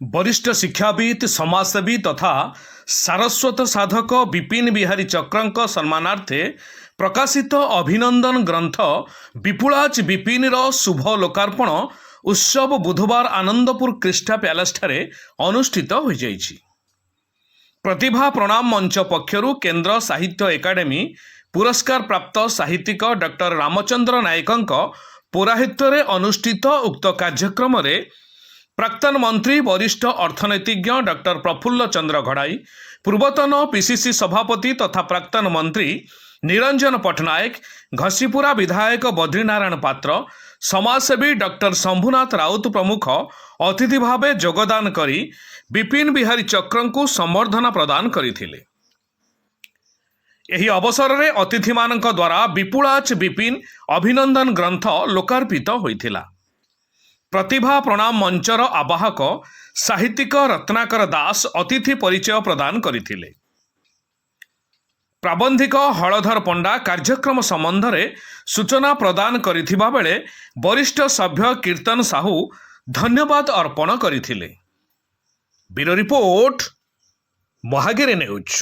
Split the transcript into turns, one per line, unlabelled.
वरिष्ठ शिक्षाविद समाजसेवी तथा सारस्वत साधक विपिन बिहारी चक्रंक सम्मानार्थे प्रकाशित अभिनंदन ग्रंथ विपुलाच विपिन शुभ लोकार्पण उत्सव बुधवार आनंदपुर क्रिस्टा पैलेस ठारे अनुष्ठित हो जाइछि। प्रतिभा प्रणाम मंच पक्षरु केंद्र साहित्य एकाडेमी पुरस्कार प्राप्त साहित्यिक डॉक्टर रामचंद्र नायकंक पौराहित्य अनुष्ठित उक्त कार्यक्रम रे प्राक्तन मंत्री वरिष्ठ अर्थनैतिज्ञ डॉक्टर प्रफुल्ल चंद्र घड़ाई, पूर्वतन पीसीसी सभापति तथा प्राक्तन मंत्री निरंजन पटनायक, घसीपुरा विधायक बद्रीनारायण पात्र, समाजसेवी डॉक्टर शंभुनाथ राउत प्रमुख अतिथि भावे योगदान करी विपिन बिहारी चक्रंकु संबर्धना प्रदान करथिले। एही अवसर रे अतिथि मानक द्वारा विपुलाच विपिन अभिनंदन ग्रंथ लोकार्पित होइथिला। प्रतिभा प्रणाम मंचर आवाहक साहित्यिक रत्नाकर दास अतिथि परिचय प्रदान करथिले। प्राबंधिक हलधर पंडा कार्यक्रम संबंध में सूचना प्रदान करिथिबा बेले वरिष्ठ सभ्य कीर्तन साहू धन्यवाद अर्पण करथिले। Bureau report Mahagiri news.